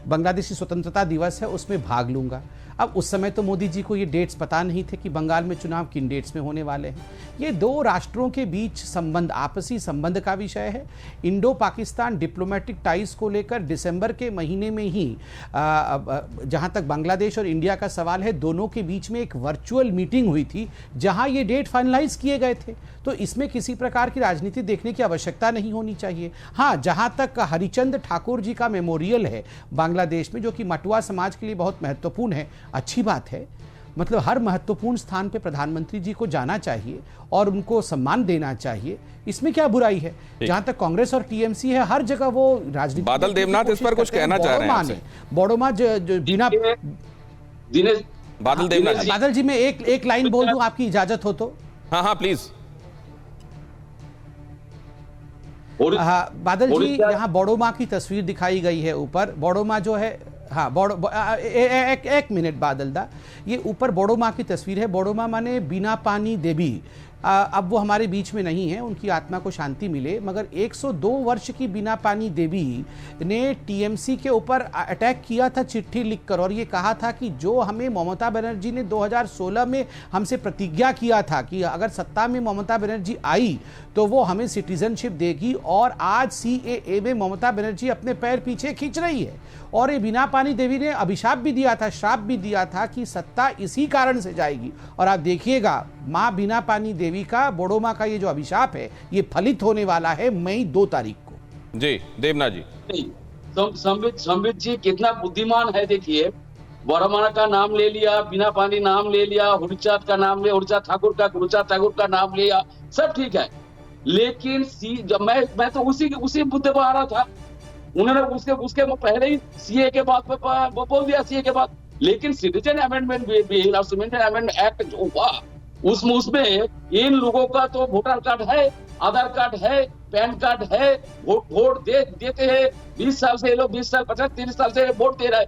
बांग्लादेशी स्वतंत्रता दिवस है उसमें भाग लूंगा। अब उस समय तो मोदी जी को ये डेट्स पता नहीं थे कि बंगाल में चुनाव किन डेट्स में होने वाले हैं। ये 2 राष्ट्रों के बीच संबंध, आपसी संबंध का विषय है। इंडो पाकिस्तान डिप्लोमेटिक टाइज को लेकर दिसंबर के महीने में ही जहां तक बांग्लादेश और इंडिया का सवाल है, दोनों के बीच में एक वर्चुअल मीटिंग हुई थी जहां ये डेट फाइनलाइज किए गए थे। तो इसमें किसी प्रकार की राजनीति देखने की आवश्यकता नहीं होनी चाहिए। हाँ, जहां तक हरिचंद ठाकुर जी का मेमोरियल है बांग्लादेश में, जो कि मतुआ समाज के लिए बहुत महत्वपूर्ण है, अच्छी बात है। मतलब हर महत्वपूर्ण स्थान पे प्रधानमंत्री जी को जाना चाहिए और उनको सम्मान देना चाहिए, इसमें क्या बुराई है। जहां तक कांग्रेस और टीएमसी है, हर जगह वो राजनीति। बादल देवनाथ इस पर कुछ कहना चाह रहे हैं? बोडोमा जो बिना बादल देवनाथ, बादल जी, मैं एक लाइन बोल दूं, आपकी इजाजत हो तो? हाँ हाँ प्लीज। हाँ बादल जी, यहाँ बोडोमा की तस्वीर दिखाई गई है ऊपर। बोडोमा जो है, हाँ एक मिनट बादल दा, ये ऊपर बोडोमा की तस्वीर है। बोडोमा माने बिना पानी देवी। अब वो हमारे बीच में नहीं है, उनकी आत्मा को शांति मिले। मगर 102 वर्ष की बिना पानी देवी ने टीएमसी के ऊपर अटैक किया था चिट्ठी लिखकर, और ये कहा था कि जो हमें ममता बनर्जी ने 2016 में हमसे प्रतिज्ञा किया था कि अगर सत्ता में ममता बनर्जी आई तो वो हमें सिटीजनशिप देगी, और आज सीएए में ममता बनर्जी अपने पैर पीछे खींच रही है। और ये बिना पानी देवी ने अभिशाप भी दिया था, श्राप भी दिया था कि सत्ता इसी कारण से जाएगी। और आप देखिएगा, मां बिना पानी देवी का, बोडोमा का ये जो अभिशाप है, ये फलित होने वाला है मई 2 तारीख को। जी देवनाथ जी, संबित जी कितना बुद्धिमान है। देखिए, बोडोमा का नाम ले लिया, बिना पानी नाम ले लिया, हुरचाद का नाम ले, हुरचाद ठाकुर का नाम लिया, सब ठीक है। लेकिन जब मैं तो उसी मुद्दे पर आ रहा था, उन्होंने उसके पहले ही सीए के बाद बोल दिया, सीए के बाद। लेकिन सिटीजन अमेंडमेंट बिल और सिटीजन अमेंडमेंट एक्ट जो हुआ, उसमें इन लोगों का तो वोटर कार्ड है, आधार कार्ड है, पैन कार्ड है, वोट देते हैं। 20 साल से ये लोग 20 साल 50 30 साल से वोट दे रहे हैं।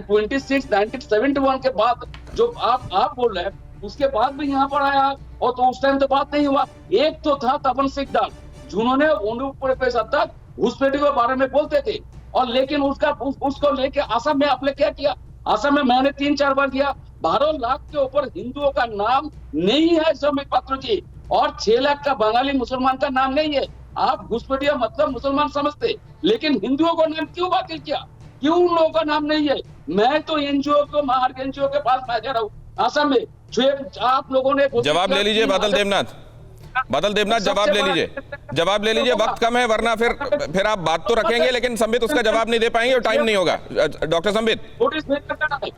1971 के बाद जो आप बोल रहे हैं, उसके बाद भी यहाँ पर आया, और तो उस टाइम तो बात नहीं हुआ। एक तो था तपन सिकदार, जिन्होंने तक घुसपैठी के बारे में बोलते थे, और लेकिन उसको लेके असम में आपने क्या किया? असम में मैंने 3-4 बार किया। 12 लाख के ऊपर हिंदुओं का नाम नहीं है संबित पात्रा जी, और 6 लाख का बंगाली मुसलमान का नाम नहीं है। आप घुसपैठिया मतलब मुसलमान समझते, लेकिन हिंदुओं का नाम क्यों बातिल किया? क्यों उन लोगों का नाम नहीं है? मैं तो एनजीओ को, महार एनजीओ के पास मैं जा रहा हूँ असम में। आप लोगों ने जवाब ले लीजिए बादल देवनाथ, जवाब ले लीजिए। वक्त कम है, वरना फिर आप बात तो रखेंगे लेकिन संबित उसका जवाब नहीं दे पाएंगे और टाइम नहीं होगा। डॉक्टर संबित,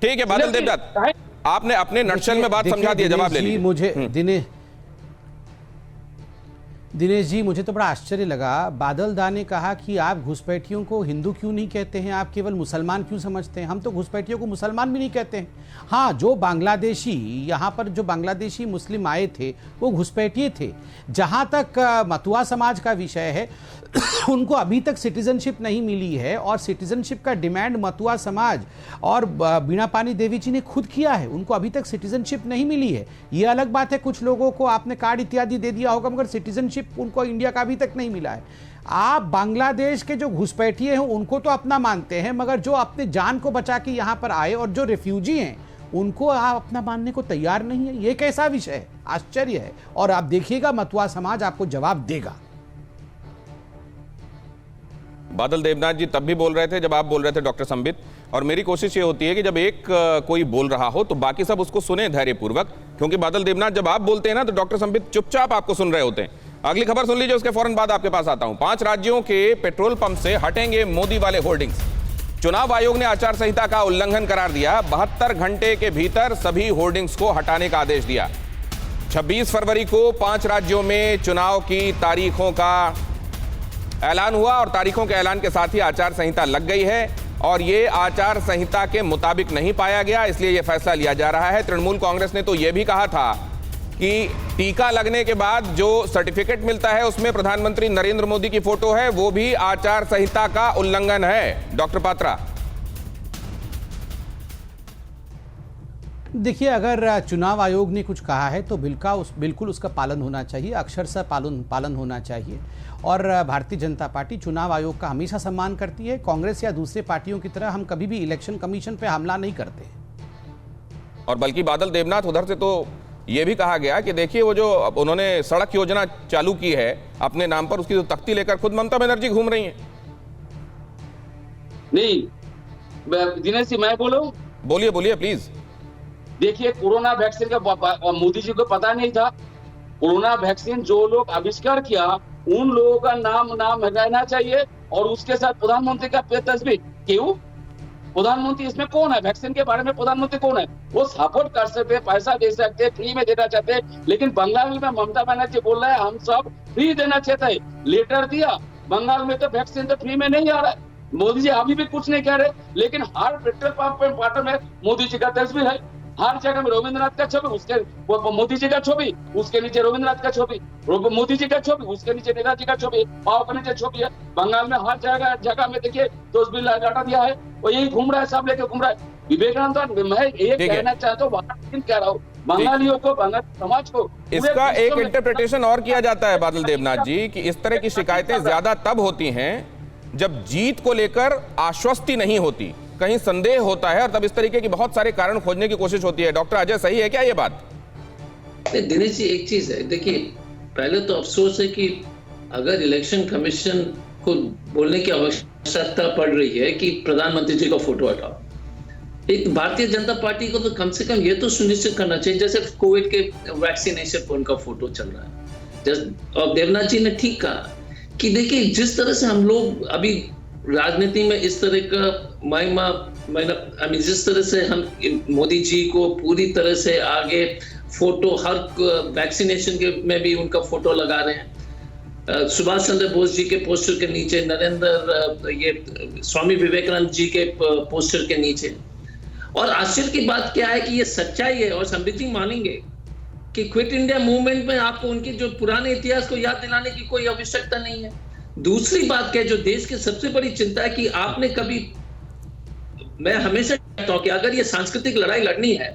ठीक है बादल देवनाथ, आपने अपने नटशल में बात समझा दी, जवाब ले लीजिए। मुझे दिनेश जी, मुझे तो बड़ा आश्चर्य लगा। बादल दा ने कहा कि आप घुसपैठियों को हिंदू क्यों नहीं कहते हैं, आप केवल मुसलमान क्यों समझते हैं? हम तो घुसपैठियों को मुसलमान भी नहीं कहते हैं। हाँ, जो बांग्लादेशी, यहाँ पर जो बांग्लादेशी मुस्लिम आए थे वो घुसपैठिए थे। जहाँ तक मतुआ समाज का विषय है, उनको अभी तक सिटीजनशिप नहीं मिली है, और सिटीजनशिप का डिमांड मतुआ समाज और बीणा पानी देवी जी ने खुद किया है। उनको अभी तक सिटीजनशिप नहीं मिली है। ये अलग बात है कुछ लोगों को आपने कार्ड इत्यादि दे दिया होगा, मगर सिटीजनशिप उनको इंडिया का अभी तक नहीं मिला है। आप बांग्लादेश के जो घुसपैठिए हैं उनको तो अपना मानते हैं, मगर जो अपने जान को बचा के यहाँ पर आए और जो रेफ्यूजी हैं उनको आप अपना मानने को तैयार नहीं है। ये कैसा विषय है, आश्चर्य है। और आप देखिएगा मतुआ समाज आपको जवाब देगा। बादल देवनाथ जी तब भी बोल रहे थे जब आप बोल रहे थे डॉक्टर संबित, और मेरी कोशिश ये होती है कि जब एक कोई बोल रहा हो तो बाकी सब उसको सुने धैर्यपूर्वक, क्योंकि बादल देवनाथ जब आप बोलते हैं ना तो डॉक्टर संबित चुपचाप आपको सुन रहे होते हैं। अगली खबर सुन लीजिए, उसके फौरन बाद आपके पास आता हूं। 5 राज्यों के पेट्रोल पंप से हटेंगे मोदी वाले होर्डिंग्स। चुनाव आयोग ने आचार संहिता का उल्लंघन करार दिया। 72 घंटे के भीतर सभी होर्डिंग्स को हटाने का आदेश दिया। 26 फरवरी को 5 राज्यों में चुनाव की तारीखों का ऐलान हुआ, और तारीखों के ऐलान के साथ ही आचार संहिता लग गई है, और ये आचार संहिता के मुताबिक नहीं पाया गया, इसलिए यह फैसला लिया जा रहा है। तृणमूल कांग्रेस ने तो यह भी कहा था कि टीका लगने के बाद जो सर्टिफिकेट मिलता है उसमें प्रधानमंत्री नरेंद्र मोदी की फोटो है, वो भी आचार संहिता का उल्लंघन है। डॉक्टर पात्रा, देखिए, अगर चुनाव आयोग ने कुछ कहा है तो बिल्कुल उसका पालन होना चाहिए, अक्षरशः पालन होना चाहिए। और भारतीय जनता पार्टी चुनाव आयोग का हमेशा सम्मान करती है। कांग्रेस या दूसरे पार्टियों की तरह हम कभी भी इलेक्शन कमीशन पे हमला नहीं करते। और बल्कि बादल देवनाथ उधर से तो ये भी कहा गया कि देखिए वो जो उन्होंने सड़क योजना चालू की है अपने नाम पर, उसकी तो तख्ती लेकर खुद ममता बनर्जी घूम रही हैं। नहीं, दिनेश जी मैं बोलूं? बोलिए बोलिए प्लीज। देखिए, कोरोना वैक्सीन का मोदी जी को पता नहीं था। कोरोना वैक्सीन जो लोग आविष्कार किया उन लोगों का नाम रहना चाहिए, और उसके साथ प्रधानमंत्री का तस्वीर। क्यों? प्रधानमंत्री इसमें कौन है? वैक्सीन के बारे में प्रधानमंत्री कौन है? वो सपोर्ट कर सकते, पैसा दे सकते, फ्री में देना चाहते, लेकिन बंगाल में ममता बनर्जी बोल रहे हैं हम सब फ्री देना चाहते हैं। लेटर दिया, बंगाल में तो वैक्सीन तो फ्री में नहीं आ रहा है। मोदी जी अभी भी कुछ नहीं कह रहे, लेकिन हर पेट्रोल पंप में मोदी जी का तस्वीर है। हर जगह में रविंद्रनाथ का छवि, उसके मोदी जी का छवि, उसके नीचे रविंद्रनाथ का छवि, मोदी जी का छवि, उसके नीचे नेताजी का छवि, पाव के नीचे छवि है। बंगाल में हर जगह में देखिए तस्वीर लगा दिया है, और यही घूम रहा है, सब लेके घूम रहा है। विवेकानंद, मैं ये कहना चाहता हूँ, कह रहा हूँ बंगालियों को, बंगाल समाज को। इसका एक इंटरप्रिटेशन और किया जाता है बादल देवनाथ जी कि इस तरह की शिकायतें ज्यादा तब होती हैं जब जीत को लेकर आश्वस्ति नहीं होती, कहीं संदेह होता है, और तब इस तरीके की बहुत सारे कारण खोजने की कोशिश होती है। डॉक्टर अजय, सही है क्या ये बात? दिनेश जी, एक चीज है, देखिए पहले तो अफसोस है कि अगर इलेक्शन कमीशन को बोलने की आवश्यकता पड़ रही है कि प्रधानमंत्री जी का फोटो हटाओ, एक भारतीय जनता पार्टी को तो कम से कम ये तो सुनिश्चित करना चाहिए, जैसे कोविड के वैक्सीनेशन पर उनका फोटो चल रहा है। और देवनाथ जी ने ठीक कहा कि देखिए जिस तरह से हम लोग अभी राजनीति में इस तरह का जिस तरह से हम मोदी जी को पूरी तरह से आगे फोटो, हर वैक्सीनेशन के में भी उनका फोटो लगा रहे हैं। सुभाष चंद्र बोस जी के पोस्टर के नीचे, ये स्वामी विवेकानंद जी के पोस्टर के नीचे। और आश्चर्य की बात क्या है कि ये सच्चाई है, और संबित जी मानेंगे कि क्विट इंडिया मूवमेंट में आपको उनके जो पुराने इतिहास को याद दिलाने की कोई आवश्यकता नहीं है। दूसरी बात क्या है, जो देश की सबसे बड़ी चिंता है कि आपने कभी, मैं हमेशा कहता हूं कि अगर ये सांस्कृतिक लड़ाई लड़नी है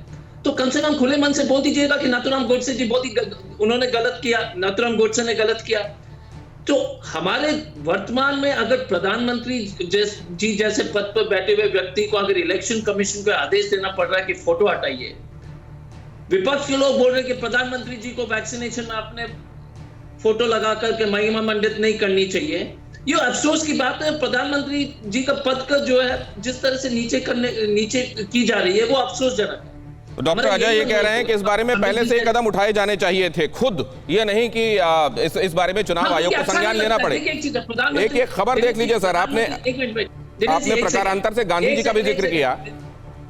तो कम से कम खुले मन से बोल दीजिएगा कि नाथूराम गोडसे जी उन्होंने गलत किया, नाथूराम गोडसे ने गलत किया। तो हमारे वर्तमान में अगर प्रधानमंत्री जी जैसे पद पर बैठे हुए व्यक्ति को अगर इलेक्शन कमीशन को आदेश देना पड़ रहा है कि फोटो हटाइए, विपक्ष के लोग बोल रहे हैं कि प्रधानमंत्री जी को वैक्सीनेशन में आपने फोटो लगा करके महिमा मंडित नहीं करनी चाहिए। ये अफसोस की बात है, प्रधानमंत्री जी का पद का जो है जिस तरह से नीचे की जा रही है वो अफसोसजनक है। डॉक्टर अजय ये कह रहे हैं कि इस बारे में पहले से कदम उठाए जाने चाहिए थे खुद, ये नहीं कि इस बारे में चुनाव आयोग को संज्ञान लेना पड़े। एक खबर देख लीजिए सर, आपने प्रकारांतर से गांधी जी का भी जिक्र किया,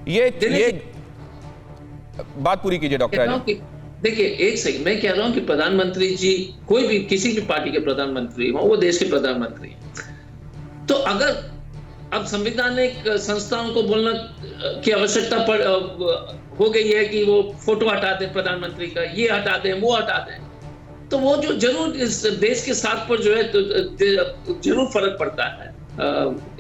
ये बात पूरी कीजिए डॉक्टर अजय। देखिए एक सेकंड, मैं कह रहा हूं कि प्रधानमंत्री जी कोई भी किसी भी पार्टी के प्रधानमंत्री हो, वो देश के प्रधानमंत्री हैं। तो अगर अब संवैधानिक संस्थाओं को बोलना की आवश्यकता हो गई है कि वो फोटो हटा दें प्रधानमंत्री का, ये हटा दें, वो हटा दें, तो वो जो जरूर इस देश के साथ पर जो है तो जरूर फर्क पड़ता है,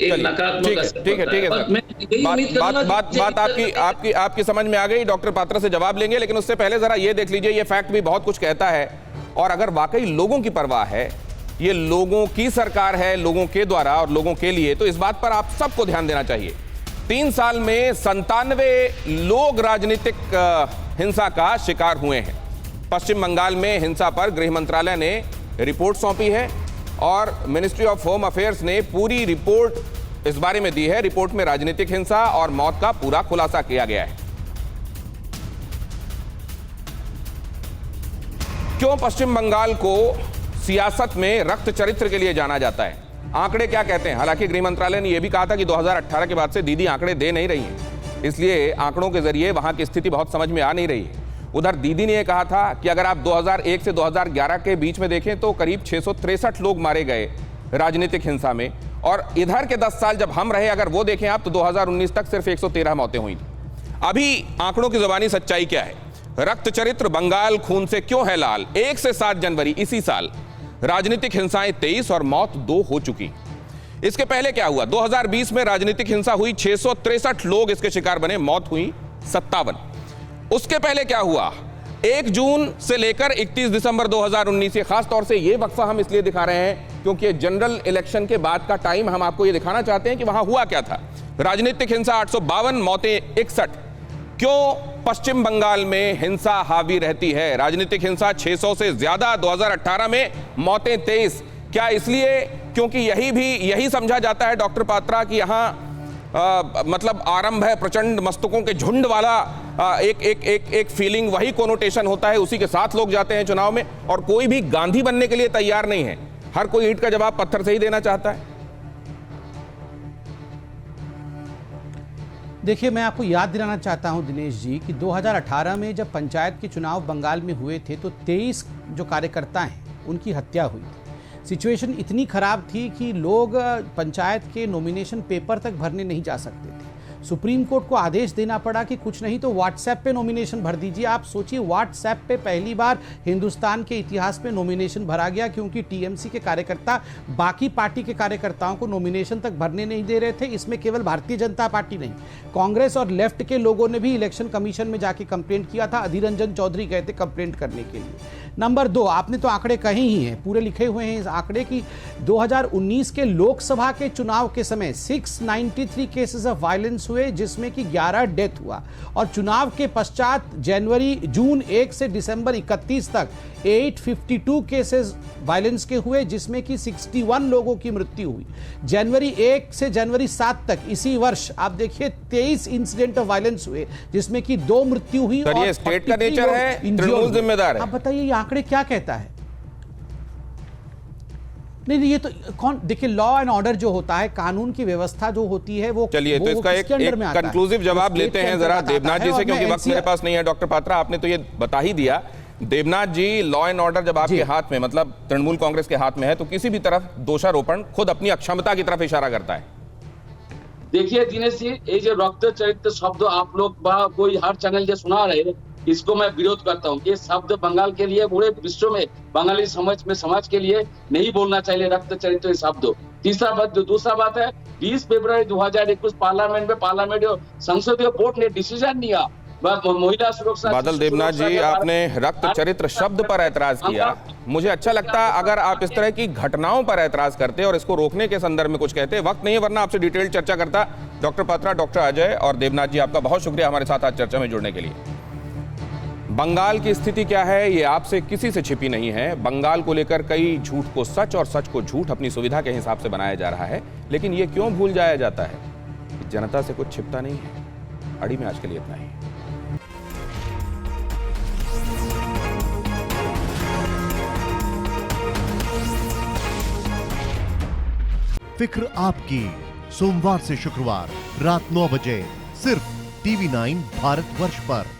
एक नकारात्मक असर ठीक है पड़ता है। सर। और मैं यही उम्मीद करूंगा बात आपकी समझ में आ गई। डॉक्टर पात्रा से जवाब लेंगे, लेकिन उससे पहले जरा ये देख लीजिए, ये फैक्ट भी बहुत कुछ कहता है। और अगर वाकई लोगों की परवाह है, ये लोगों की सरकार है, लोगों के द्वारा और लोगों के लिए, तो इस बात पर आप सबको ध्यान देना चाहिए। 3 साल में 97 लोग राजनीतिक हिंसा का शिकार हुए हैं। पश्चिम बंगाल में हिंसा पर गृह मंत्रालय ने रिपोर्ट सौंपी है और मिनिस्ट्री ऑफ होम अफेयर्स ने पूरी रिपोर्ट इस बारे में दी है। रिपोर्ट में राजनीतिक हिंसा और मौत का पूरा खुलासा किया गया है। क्यों पश्चिम बंगाल को सियासत में रक्त चरित्र के लिए जाना जाता है? आंकड़े क्या कहते हैं? हालांकि गृह मंत्रालय ने यह भी कहा था कि 2018 के बाद से दीदी आंकड़े दे नहीं रही हैं, इसलिए आंकड़ों के जरिए वहां की स्थिति बहुत समझ में आ नहीं रही है। उधर दीदी ने यह कहा था कि अगर आप 2001 से 2011 के बीच में देखें तो करीब 663 लोग मारे गए राजनीतिक हिंसा में, और इधर के 10 साल जब हम रहे, अगर वो देखें आप, तो 2019 तक सिर्फ 113 मौतें हुई थी। अभी आंकड़ों की जुबानी सच्चाई क्या है? रक्त चरित्र बंगाल खून से क्यों है लाल? 1 से 7 जनवरी इसी साल राजनीतिक हिंसाएं 23 और मौत 2 हो चुकी। इसके पहले क्या हुआ? 2020 में राजनीतिक हिंसा हुई, 663 लोग इसके शिकार बने, मौत हुई 57। उसके पहले क्या हुआ? 1 जून से लेकर 31 दिसंबर 2019, ये खास तौर से ये वक्फा हम इसलिए दिखा रहे हैं क्योंकि ये जनरल इलेक्शन के बाद का टाइम, हम आपको ये दिखाना चाहते हैं कि वहां हुआ क्या था। राजनीतिक हिंसा 852, मौतें 61। क्यों पश्चिम बंगाल में हिंसा हावी रहती है? राजनीतिक हिंसा 600 से ज्यादा, 2018 में मौतें 23। क्या इसलिए क्योंकि यही समझा जाता है डॉक्टर पात्रा कि यहां मतलब आरंभ है प्रचंड मस्तकों के झुंड वाला एक फीलिंग, वही कोनोटेशन होता है, उसी के साथ लोग जाते हैं चुनाव में, और कोई भी गांधी बनने के लिए तैयार नहीं है। हर कोई ईंट का जवाब पत्थर से ही देना चाहता है। देखिए, मैं आपको याद दिलाना चाहता हूं दिनेश जी कि 2018 में जब पंचायत के चुनाव बंगाल में हुए थे तो 23 जो कार्यकर्ता हैं उनकी हत्या हुई थी। सिचुएशन इतनी खराब थी कि लोग पंचायत के नॉमिनेशन पेपर तक भरने नहीं जा सकते थे। सुप्रीम कोर्ट को आदेश देना पड़ा कि कुछ नहीं तो व्हाट्सएप पे नॉमिनेशन भर दीजिए। आप सोचिए, व्हाट्सएप पे पहली बार हिंदुस्तान के इतिहास में नॉमिनेशन भरा गया, क्योंकि टीएमसी के कार्यकर्ता बाकी पार्टी के कार्यकर्ताओं को नॉमिनेशन तक भरने नहीं दे रहे थे। इसमें केवल भारतीय जनता पार्टी नहीं, कांग्रेस और लेफ्ट के लोगों ने भी इलेक्शन कमीशन में जाके कंप्लेंट किया था। अधीर रंजन चौधरी गए थे कंप्लेंट करने के लिए। नंबर 2, आपने तो आंकड़े कहे ही हैं, पूरे लिखे हुए हैं इस आंकड़े की। 2019 के लोकसभा के चुनाव के समय 693 केसेस ऑफ वायलेंस हुए, जिसमें कि 11 डेथ हुआ, और चुनाव के पश्चात जून 1 से दिसंबर 31 तक 852 केसेस वायलेंस के हुए, जिसमें कि 61 लोगों की मृत्यु हुई। जनवरी 1 से जनवरी 7 तक इसी वर्ष आप देखिए 23 इंसिडेंट ऑफ वायलेंस हुए, जिसमें कि 2 मृत्यु हुई और ये स्टेट का नेचर है, तृणमूल जिम्मेदार है। आप बताइए ये आंकड़े क्या कहता है? नहीं, ये तो कौन, देखिए लॉ एंड ऑर्डर जो होता है, कानून की व्यवस्था जो होती है, वो चलिए तो इसका एक कंक्लूसिव जवाब लेते हैं जरा देवनाथ जी से, क्योंकि वक्त मेरे पास नहीं है। डॉक्टर पात्रा, आपने तो ये बता ही दिया। देवनाथ जी, लॉ एंड ऑर्डर जब आपके हाथ में, मतलब तृणमूल कांग्रेस के हाथ में है, तो किसी भी तरफ दोषारोपण खुद अपनी अक्षमता की तरफ इशारा करता है। देखिए दिनेश जी, ये जो रक्त चरित्र शब्द आप लोग कोई हर चैनल जो सुना रहे, इसको मैं विरोध करता हूँ। ये शब्द बंगाल के लिए, पूरे विश्व में बंगाली समाज के लिए नहीं बोलना चाहिए रक्त चरित्र शब्द। दूसरा बात है, 20 फरवरी 2021 पार्लियामेंट संसदीय बोर्ड ने डिसीजन लिया महिला सुरक्षा। बादल देवनाथ जी, आपने रक्त चरित्र शब्द पर ऐतराज किया। मुझे अच्छा लगता अगर आप इस तरह की घटनाओं पर ऐतराज करते और इसको रोकने के संदर्भ में कुछ कहते। वक्त नहीं है, वरना आपसे डिटेल चर्चा करता। डॉक्टर पात्रा, डॉक्टर अजय और देवनाथ जी, आपका बहुत शुक्रिया हमारे साथ आज चर्चा में जुड़ने के लिए। बंगाल की स्थिति क्या है, ये आपसे किसी से छिपी नहीं है। बंगाल को लेकर कई झूठ को सच और सच को झूठ अपनी सुविधा के हिसाब से बनाया जा रहा है, लेकिन ये क्यों भूल जाया जाता है कि जनता से कुछ छिपता नहीं है। अड़ी में आज के लिए इतना ही। फिक्र आपकी, सोमवार से शुक्रवार रात 9 बजे सिर्फ TV9 भारतवर्ष पर।